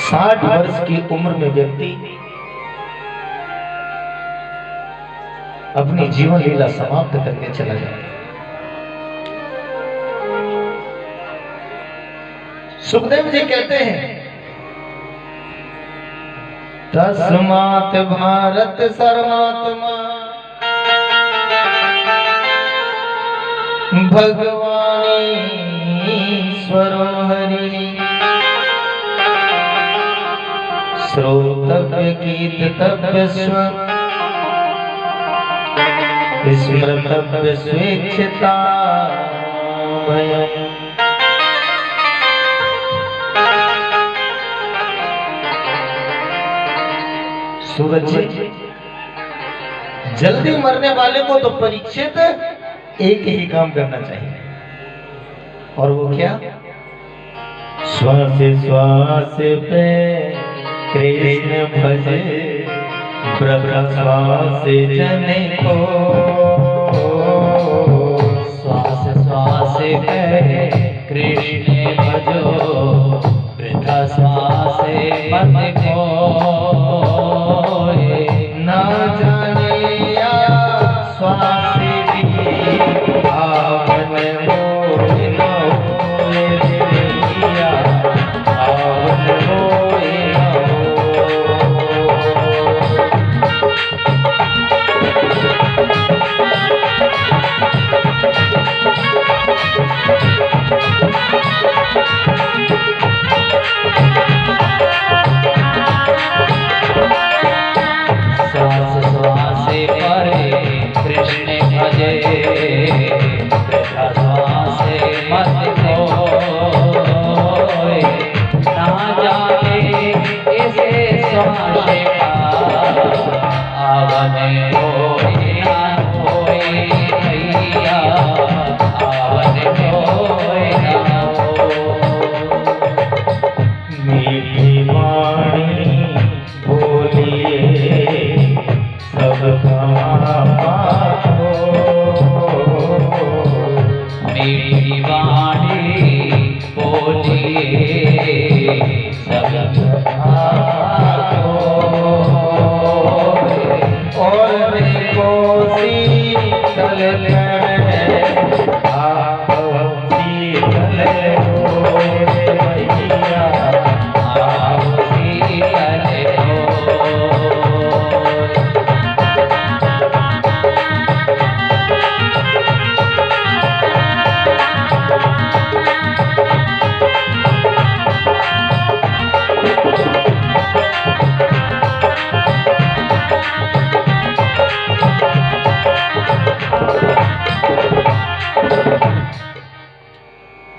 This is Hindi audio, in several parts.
60 वर्ष की उम्र में व्यक्ति अपनी जीवन लीला समाप्त करके चला जाता है। सुखदेव जी कहते हैं, तस्मात् भारत सर्वात्मा भगवानीश्वरो हरि श्रोतव्य कीर्तव्य स्मृतव्य स्वेच्छता सूरज जल्दी मरने वाले को तो परीक्षित एक ही काम करना चाहिए, और वो क्या? श्वास श्वास पे कृष्ण भजे श्वास जने को, श्वास श्वास पे कृष्ण भजो वृथा श्वास मत को, ना जाने या श्वास भी आवन होए न होए देवैया, आवन होए न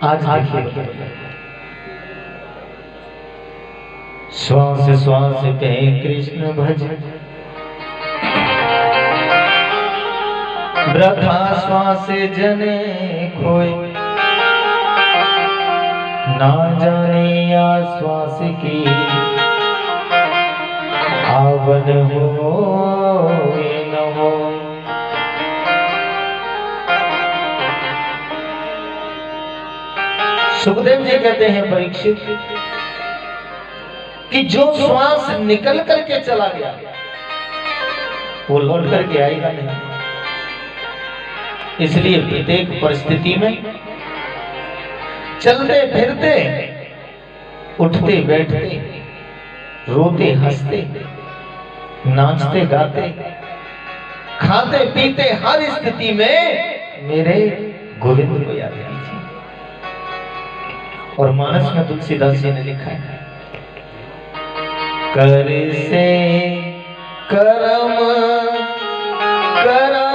आज श्वास श्वास पे कृष्ण भज वृथा श्वास जने खोए, ना जाने या श्वास की आवन हो न हो। सुखदेव जी कहते हैं, परीक्षित कि जो श्वास निकल करके चला गया वो लौट करके आएगा नहीं। इसलिए प्रत्येक परिस्थिति में चलते फिरते, उठते बैठते, रोते हंसते, नाचते गाते, खाते पीते, हर स्थिति में मेरे गोविंद को याद कीजिए। और मानस में तुलसीदास जी ने लिखा है, कर से करम करो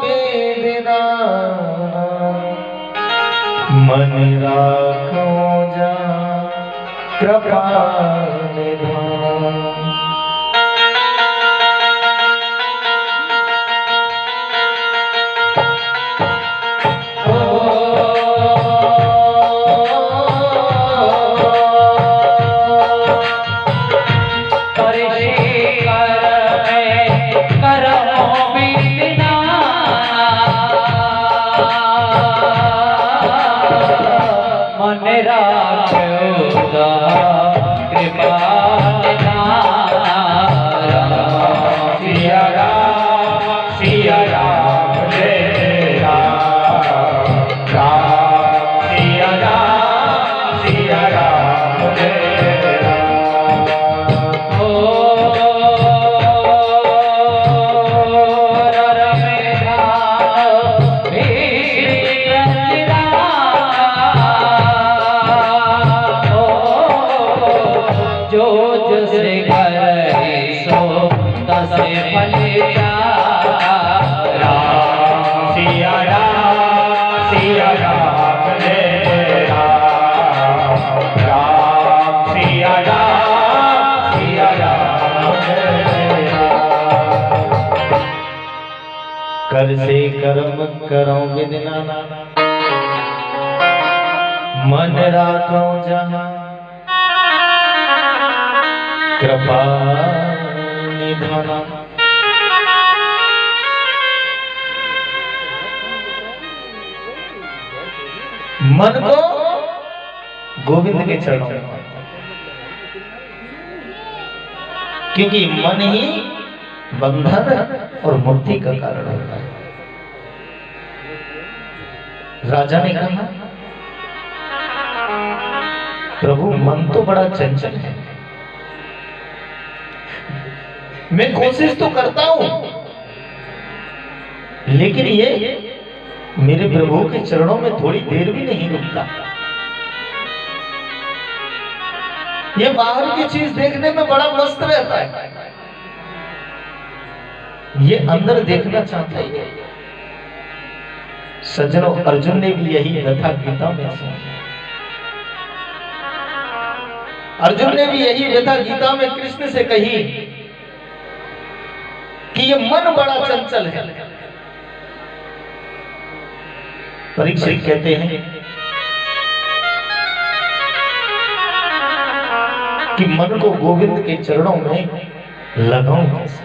बेदीदान, मन राखो जा कृपा निधान। कृपा जो जसे करे सो तसे फल चारा। सिया राम सिया राम जय राम राम सिया राम जय राम। कर से कर्म करो विदना मन राखो जहाँ कृपा निधाना। मन को गोविंद के चरणों में, क्योंकि मन ही बंधन और मुक्ति का कारण होता है। राजा ने कहा प्रभु मन तो बड़ा चंचल है, मैं कोशिश तो करता हूं, लेकिन ये मेरे प्रभु के चरणों में थोड़ी देर भी नहीं रुकता। ये बाहर की चीज देखने में बड़ा मस्त रहता है, ये अंदर देखना चाहता है। सज्जनों, अर्जुन ने भी यही व्यथा गीता में सुनी। अर्जुन ने भी यही व्यथा गीता में कृष्ण से कही कि ये मन बड़ा चंचल है। परीक्षित कहते हैं कि मन को गोविंद के चरणों में लगाऊं कैसे।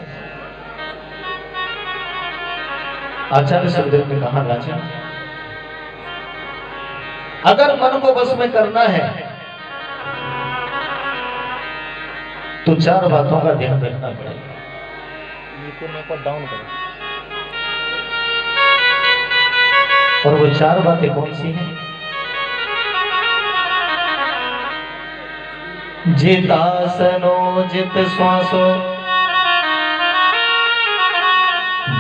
आचार्य सुखदेव ने कहा राजा, अगर मन को बस में करना है तो चार बातों का ध्यान रखना पड़ेगा। डाउन करो। और वो चार बातें कौन सी हैं? जित आसनो जित श्वासो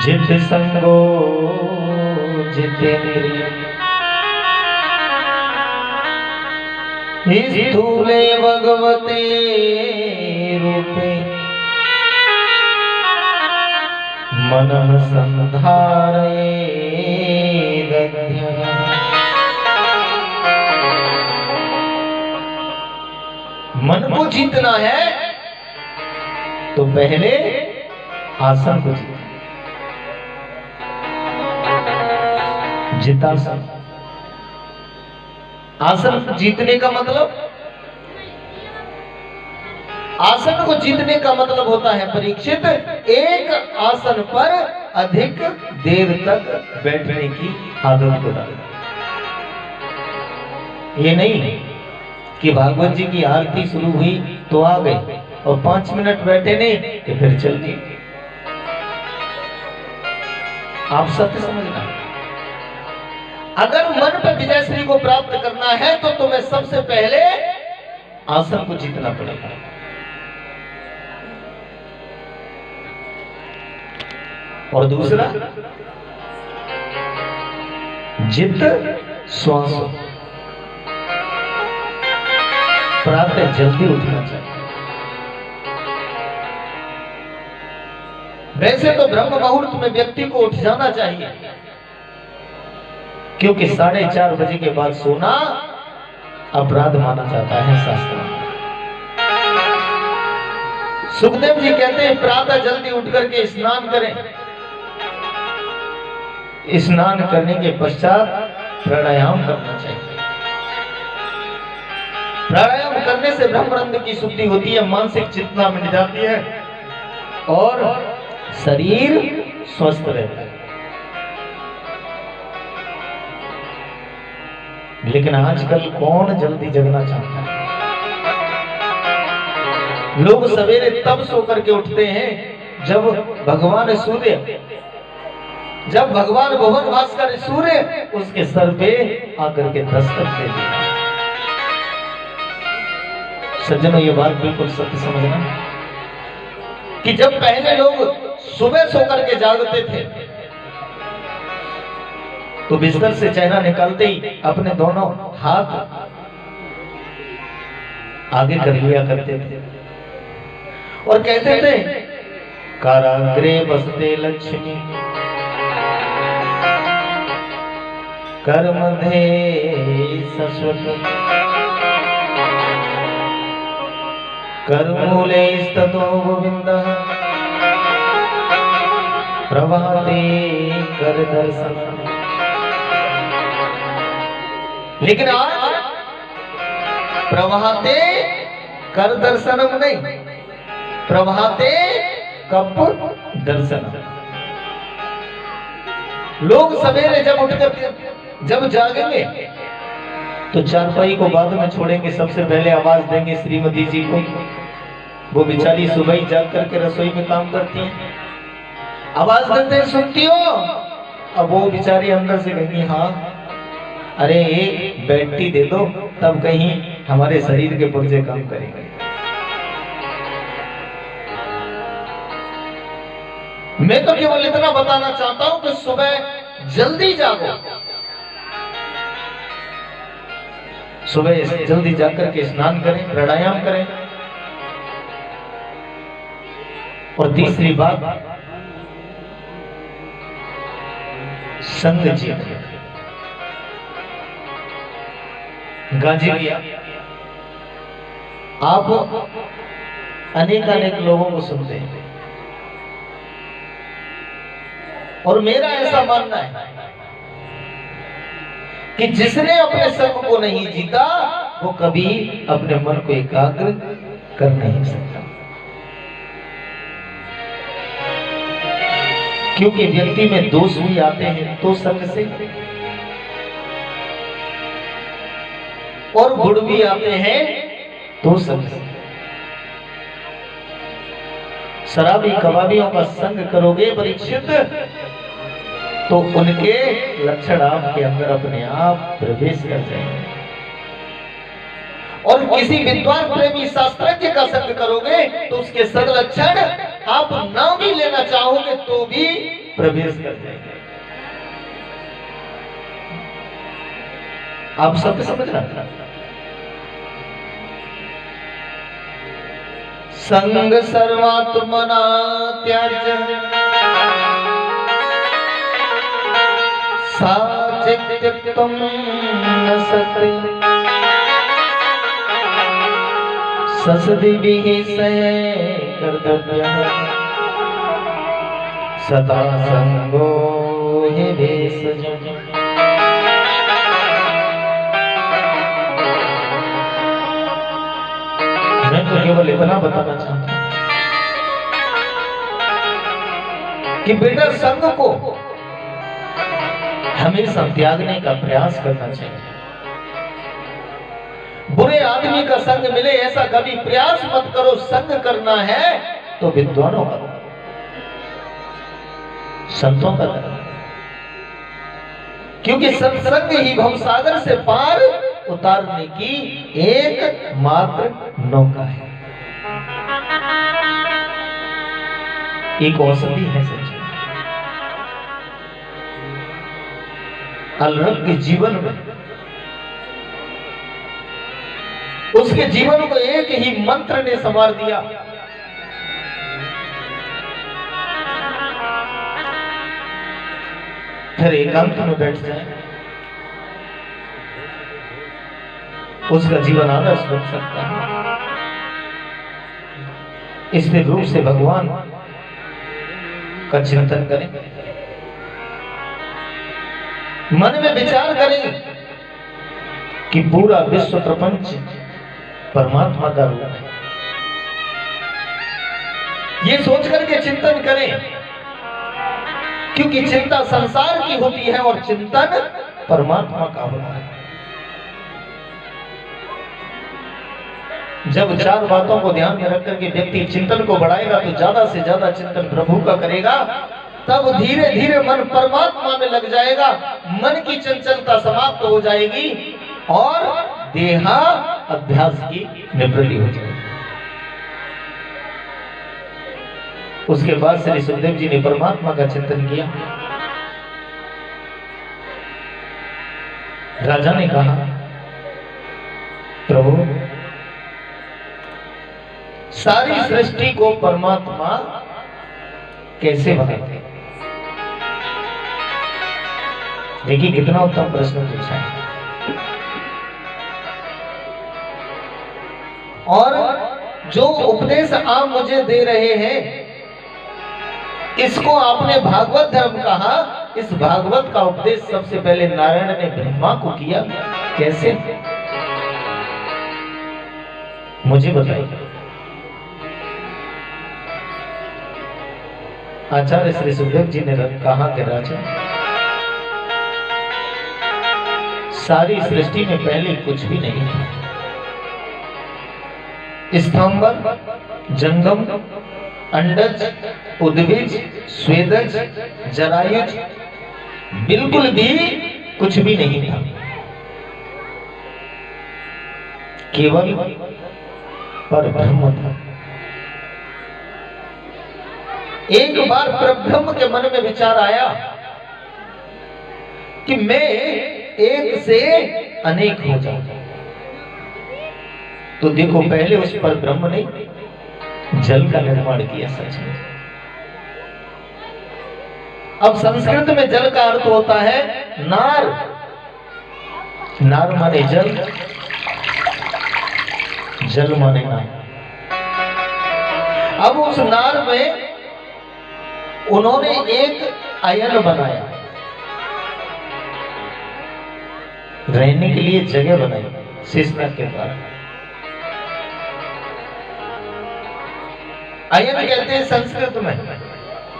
जित संगो जितेंद्रिय स्थूले भगवते रूपे मनः संधारये दध्यः। मन को जीतना है तो पहले आसन को जीतना। जितासन, आसन जीतने का मतलब, आसन को जीतने का मतलब होता है परीक्षित, एक आसन पर अधिक देर तक बैठने की आदत को डालना। ये नहीं कि भागवत जी की आरती शुरू हुई तो आ गए और 5 मिनट बैठे नहीं कि फिर चल दिए। आप सत्य समझना, अगर मन पर विजयश्री को प्राप्त करना है तो तुम्हें सबसे पहले आसन को जीतना पड़ेगा। और दूसरा जित श्वास, प्रातः जल्दी उठना चाहिए। वैसे तो ब्रह्म मुहूर्त में व्यक्ति को उठ जाना चाहिए, क्योंकि 4:30 बजे के बाद सोना अपराध माना जाता है शास्त्र में। सुखदेव जी कहते हैं प्रातः जल्दी उठ करके स्नान करें, स्नान करने के पश्चात प्राणायाम करना चाहिए। प्राणायाम करने से ब्रह्मरंध्र की शुद्धि होती है, मानसिक चेतना मिट जाती है और शरीर स्वस्थ रहता है। लेकिन आजकल कौन जल्दी जगना चाहता है? लोग सवेरे तब सो करके उठते हैं जब भगवान सूर्य, जब भगवान भुवन भास्कर सूर्य उसके सर पे आकर के दस्तक दे दिया। सज्जनों, ये बात बिल्कुल सत्य समझना कि जब पहले लोग सुबह सो करके जागते थे तो बिस्तर से चेहरा निकालते ही अपने दोनों हाथ आगे कर लिया करते थे और कहते थे काराग्रे बसते लक्ष्मी कर्मधे सस्वती करमूले स्ततो गोविंदः प्रभाते कर दर्शन। लेकिन आज प्रभाते कर दर्शनम नहीं, प्रभाते कप दर्शनम। लोग सवेरे जब उठकर जब जागेंगे तो चारपाई को बाद में छोड़ेंगे, सबसे पहले आवाज देंगे श्रीमती जी को। वो बेचारी सुबह ही जाग करके रसोई में काम करती हैं, आवाज देते हैं सुनती हो। अब वो बेचारी अंदर से कहेंगी हाँ, अरे एक बैटरी दे दो तब कहीं हमारे शरीर के पुर्जे काम करेंगे। मैं तो केवल इतना बताना चाहता हूं कि सुबह जल्दी जागो, सुबह जल्दी जाकर के स्नान करें, प्राणायाम करें। और तीसरी बात, संग जीवन। गाजी भैया, आप अनेक लोगों को सुनते हैं और मेरा ऐसा मानना है कि जिसने अपने संग को नहीं जीता वो कभी अपने मन को एकाग्र कर नहीं सकता। क्योंकि व्यक्ति में दोष भी आते हैं तो संग से, और गुण भी आते हैं तो संग से। शराबी कबाबियों का संग करोगे परीक्षित तो उनके लक्षण आपके अंदर अपने आप प्रवेश कर जाएंगे। और किसी विद्वान प्रेमी शास्त्रज्ञ का संग करोगे तो उसके सब लक्षण आप ना भी लेना चाहोगे तो भी प्रवेश कर जाएंगे। आप सब समझ रहे हैं? संग सर्वात्मना त्याज्य साचित्यक्तम न सते ससदिभिः कर्तव्यः सदा संगो हि भेषजः। मैं तो केवल इतना बताना चाहता हूं कि बेटा संग को हमेशा त्यागने का प्रयास करना चाहिए। बुरे आदमी का संग मिले ऐसा कभी प्रयास मत करो। संग करना है तो विद्वानों का, संतों का करना, क्योंकि सत्संग ही भवसागर से पार उतारने की एक मात्र नौका है, एक औषधि है। सच अलरंग के जीवन में उसके जीवन को एक ही मंत्र ने संवार दिया। फिर एकांत में बैठ जाए, उसका जीवन आदर्श बन सकता है। स्थिर रूप से भगवान का चिंतन करें, मन में विचार करें कि पूरा विश्व प्रपंच परमात्मा का रूप है। ये सोच करके चिंतन करें, क्योंकि चिंता संसार की होती है और चिंतन परमात्मा का होता है। जब चार बातों को ध्यान में रख करके व्यक्ति चिंतन को बढ़ाएगा तो ज्यादा से ज्यादा चिंतन प्रभु का करेगा, तब धीरे धीरे मन परमात्मा में लग जाएगा, मन की चंचलता समाप्त हो जाएगी और देहा अभ्यास की निवृत्ति हो जाएगी। उसके बाद श्री सुखदेव जी ने परमात्मा का चिंतन किया। राजा ने कहा, प्रभु सारी सृष्टि को परमात्मा कैसे बनाते? देखिए कितना उत्तम प्रश्न पूछा है। और जो उपदेश आप मुझे दे रहे हैं, इसको आपने भागवत धर्म कहा। इस भागवत का उपदेश सबसे पहले नारायण ने ब्रह्मा को किया। कैसे? मुझे बताइए। आचार्य श्री सुखदेव जी ने कहा कि राजा, सारी सृष्टि में पहले कुछ भी नहीं था। स्तंभर, जंगम, अंडज, उद्भिज, स्वेदज, जरायुज, बिल्कुल भी कुछ भी नहीं था। केवल परब्रह्म था। एक बार परब्रह्म के मन में विचार आया कि मैं एक से अनेक हो जाऊंगा। तो देखो, पहले उस पर ब्रह्म ने जल का निर्माण किया। सच में अब संस्कृत में जल का अर्थ होता है नार। नार माने जल, जल माने नार। अब उस नार में उन्होंने एक अयन बनाया, रहने के लिए जगह बनाई शेषनाग के द्वारा। अयन कहते हैं संस्कृत में।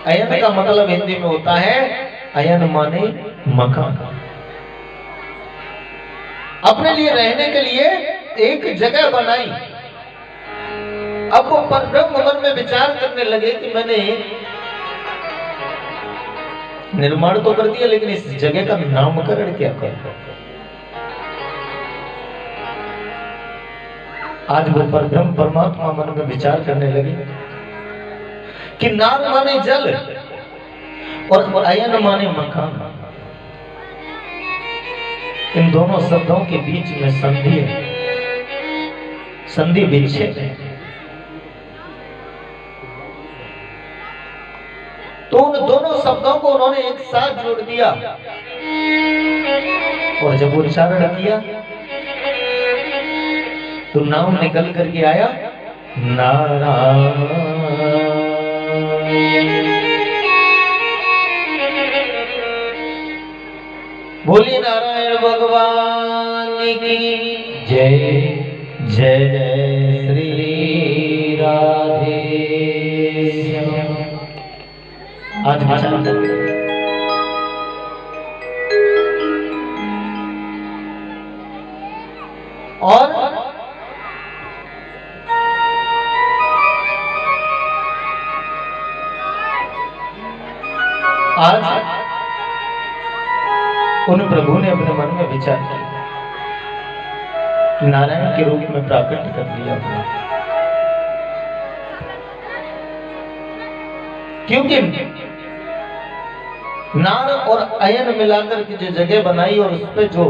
अयन का मतलब हिंदी में होता है, अयन माने मकान। अपने लिए रहने के लिए एक जगह बनाई। अब वो परब्रह्म मन में विचार करने लगे कि मैंने निर्माण तो कर दिया, लेकिन इस जगह का नामकरण क्या करूं? आज वो परब्रह्म परमात्मा मन में विचार करने लगे कि नार माने जल और अयन माने मकान। इन दोनों शब्दों के बीच में संधि है, संधि विच्छेद है। तो उन दोनों शब्दों को उन्होंने एक साथ जोड़ दिया और जब उच्चारण किया तो नाम निकल करके आया नारायण। बोलिए नारायण भगवान की जय। जय जय श्री राधे। आज विचार और आज उन प्रभु ने अपने मन में विचार किया, नारायण के रूप में प्राकट कर लिया अपना। क्योंकि नार और अयन मिलाकर की जो जगह बनाई और उस पर जो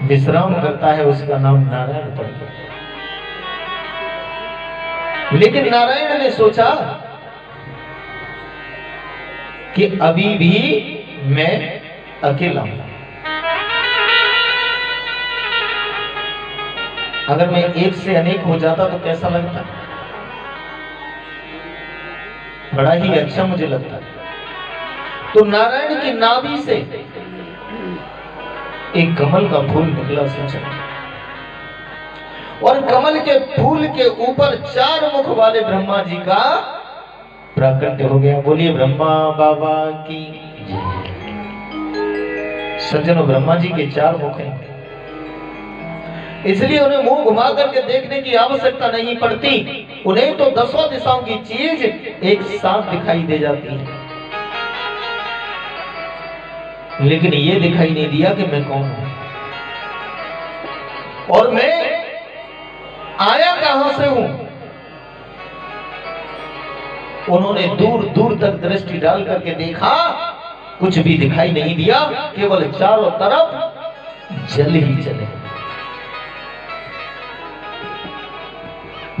विश्राम करता है उसका नाम नारायण पड़ गया। लेकिन नारायण ने सोचा कि अभी भी मैं अकेला हूं। अगर मैं एक से अनेक हो जाता तो कैसा लगता? बड़ा ही अच्छा मुझे लगता। तो नारायण की नाभि से एक कमल का फूल निकला सोचा, और कमल के फूल के ऊपर 4 मुख वाले ब्रह्मा जी का प्राकट्य हो गया। बोलिए ब्रह्मा बाबा की। सज्जनों, ब्रह्मा जी के 4 मुख हैं, इसलिए उन्हें मुंह घुमा करके देखने की आवश्यकता नहीं पड़ती। उन्हें तो 10 दिशाओं की चीज एक साथ दिखाई दे जाती है। लेकिन ये दिखाई नहीं दिया कि मैं कौन हूं और मैं आया कहां से हूं। उन्होंने दूर दूर तक दृष्टि डाल करके देखा, कुछ भी दिखाई नहीं दिया। केवल चारों तरफ जल ही चले।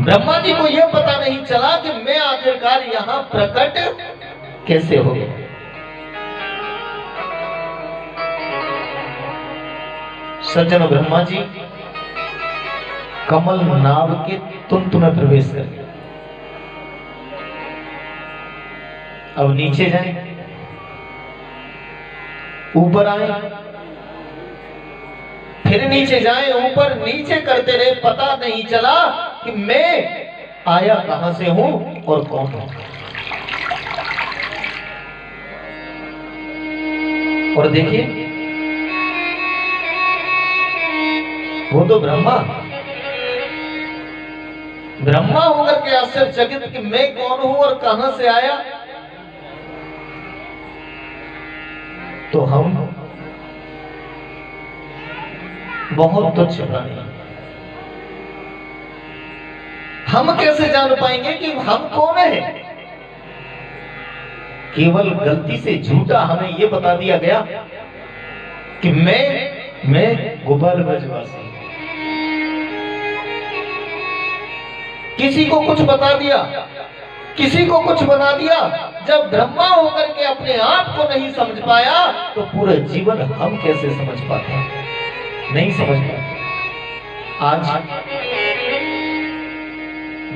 ब्रह्मा जी को यह पता नहीं चला कि मैं आखिरकार यहां प्रकट कैसे हो गया। सज्जन, ब्रह्मा जी कमल नाभ के तुंत में प्रवेश कर गए। अब नीचे जाए, ऊपर आए, फिर नीचे जाए, ऊपर नीचे करते रहे, पता नहीं चला कि मैं आया कहां से हूं और कौन हूं। और देखिए, वो तो ब्रह्मा होकर के आश्चर्यचकित कि मैं कौन हूं और कहां से आया। तो हम बहुत तुच्छ प्राणी, हम कैसे जान पाएंगे कि हम कौन है। केवल गलती से झूठा हमें यह बता दिया गया कि मैं गोपाल ब्रजवासी। किसी को कुछ बता दिया, किसी को कुछ बना दिया। जब ब्रह्मा होकर के अपने आप को नहीं समझ पाया तो पूरे जीवन हम कैसे समझ पाते हैं? नहीं समझ पाते। आज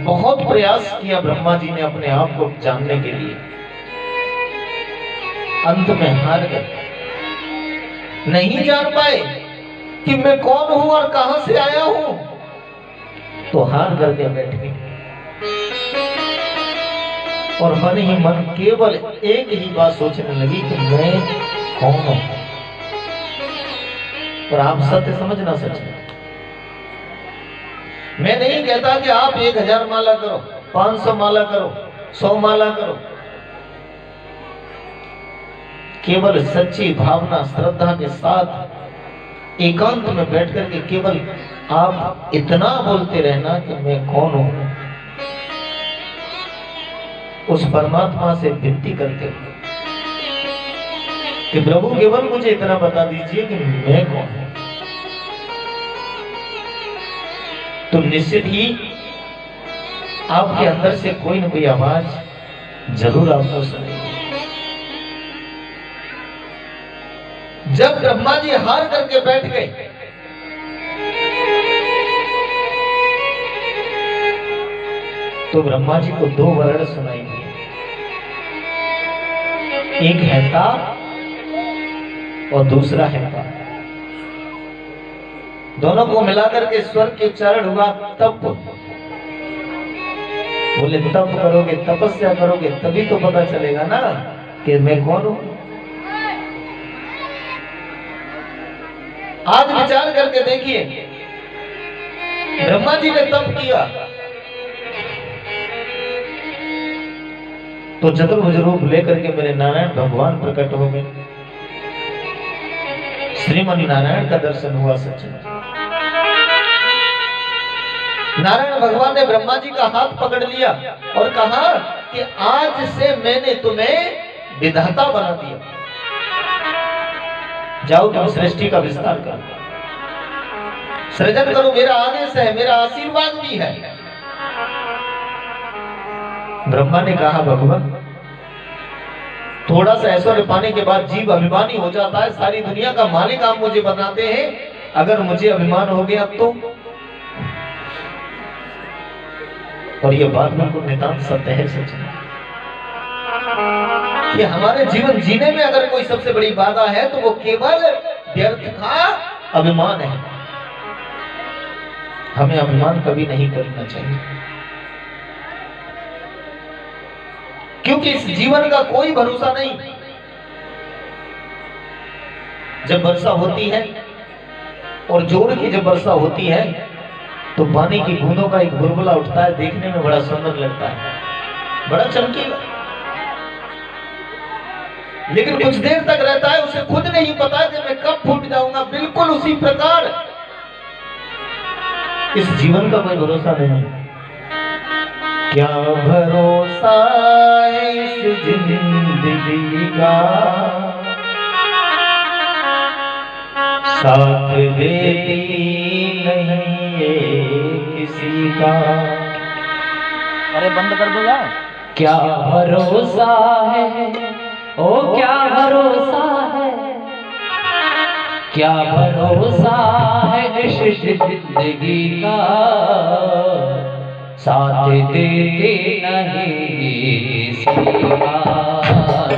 बहुत प्रयास किया ब्रह्मा जी ने अपने आप को जानने के लिए, अंत में हार गए, नहीं जान पाए कि मैं कौन हूं और कहां से आया हूं, तो हार करके बैठ गए। और मन ही मन केवल एक ही बात सोचने लगी कि मैं कौन हूं। और आप सत्य समझना, सच है। मैं नहीं कहता कि आप 1000 माला करो, 500 माला करो, 100 माला करो। केवल सच्ची भावना श्रद्धा के साथ एकांत में बैठ करके केवल आप इतना बोलते रहना कि मैं कौन हूं। उस परमात्मा से विनती करते हो कि प्रभु केवल मुझे इतना बता दीजिए कि मैं कौन हूं। तो निश्चित ही आपके अंदर से कोई न कोई आवाज जरूर आपको सुनेगी। जब ब्रह्मा जी हार करके बैठ गए, तो ब्रह्मा जी को 2 वर्ण सुनाई दिए। एक है ताप और दूसरा है पाप। दोनों को मिलाकर के स्वर के उच्चारण हुआ तप। बोले तप करोगे, तपस्या करोगे, तभी तो पता चलेगा ना कि मैं कौन हूं। आज विचार करके देखिए, ब्रह्मा जी ने तप किया तो चतुर्भुज रूप लेकर के मेरे नारायण भगवान प्रकट हो गए। श्रीमन नारायण का दर्शन हुआ सच्चे। नारायण भगवान ने ब्रह्मा जी का हाथ पकड़ लिया और कहा कि आज से मैंने तुम्हें विधाता बना दिया, जाओ तुम सृष्टि का विस्तार करो, सृजन करो। मेरा आदेश है, मेरा आशीर्वाद भी है। ब्रह्मा ने कहा भगवान, थोड़ा सा ऐश्वर्य पाने के बाद जीव अभिमानी हो जाता है, सारी दुनिया का मालिक आप मुझे बनाते हैं, अगर मुझे अभिमान हो गया तो। और ये बात बिल्कुल नितांत सत्य है, सच है कि हमारे जीवन जीने में अगर कोई सबसे बड़ी बाधा है तो वो केवल व्यर्थ का अभिमान है। हमें अभिमान कभी नहीं करना चाहिए, क्योंकि इस जीवन का कोई भरोसा नहीं। जब वर्षा होती है और जोर की जब वर्षा होती है तो पानी की बूंदों का एक बुलबुला उठता है, देखने में बड़ा सुंदर लगता है, बड़ा चमकीला, लेकिन कुछ देर तक रहता है, उसे खुद नहीं पता कि मैं कब फूट जाऊंगा। बिल्कुल उसी प्रकार इस जीवन का कोई भरोसा नहीं। क्या भरोसा है इस जिंदगी का, साथ देती नहीं ये किसी का। अरे बंद कर दो यार। क्या भरोसा है, ओ क्या भरोसा है, क्या भरोसा है इस जिंदगी का, साथ देते नहीं किसी का।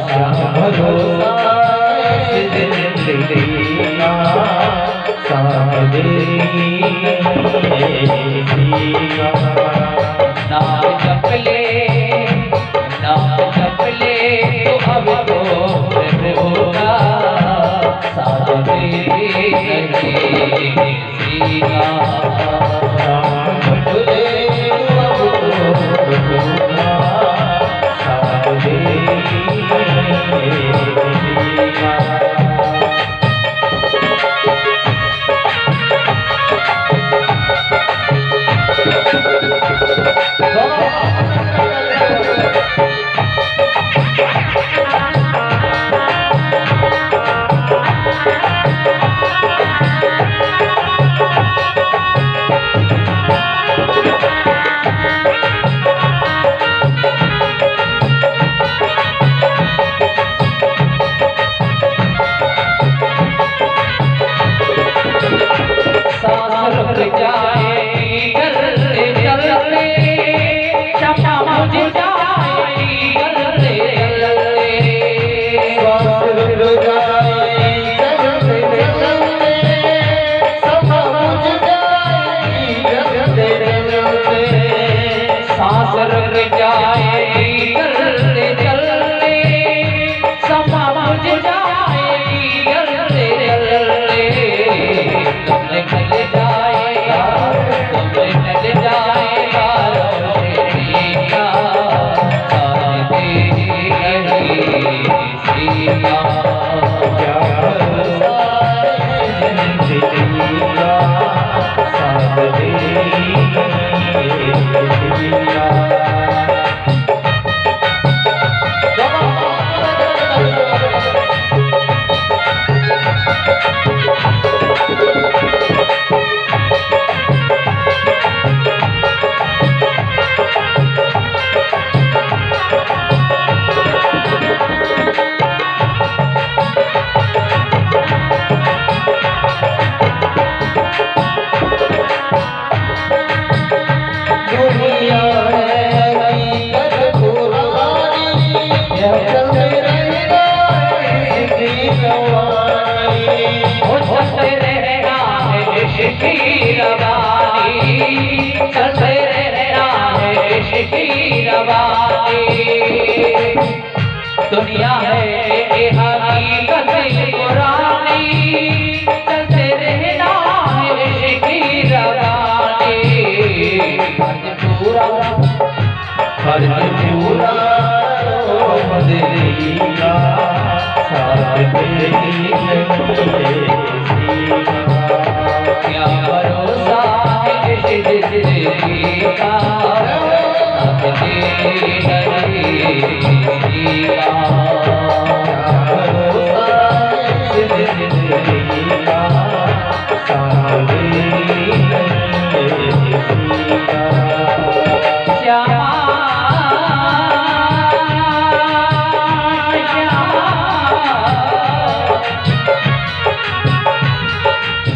क्या भरोसा है इस जिंदगी का, साथ देती नहीं किसी का। नाम जप ले, नाम जप ले तो अब तो होगा, साथ देते नहीं किसी का। नाम जप ले तो अब तो होगा, साथ देती नहीं किसी का। सांस रुक जाएगी चलते चलते, क्षमा मुझ जाएगी चलते चलते। सांस रुक जाएगी चलते चलते, क्षमा मुझ जाएगी चलते चलते। सांस रुक जाएगी चलते चलते, क्षमा मुझ जाएगी चलते चलते। तुमने कल जाएगा, तुमने कल जाएगा रोशनी का, साथ देती नहीं किसी का। क्या भरोसा है जिंदगी का, साथ देती नहीं किसी का। दुनिया है हकीकत पुरानी, चलते रहेगा इसकी रवानी। चलते रहना है इश्क की रवानी, चलते रहना है इश्क की रवानी। दुनिया है ये हकीकत पुरानी, चलते रहना है इश्क की रवानी। फर्ज पूरा बदलेगा, साथ देती नहीं किसी का। क्या भरोसा है इस जिंदगी का, साथ देते नहीं किसी का। भरोसा है जिंदगी का, साथ देती नहीं किसी का। श्यामा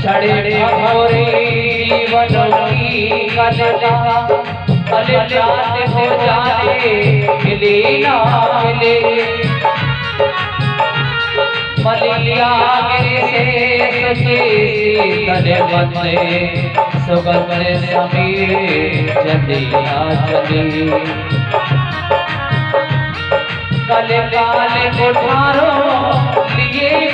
छड़े भोरे जीवन की कलका, अलजात हो जाने मिले ना मिले। मलिया से सचे शीतल बदले, सुगंध समीर चली ना चली। काले काले कोठारों लिए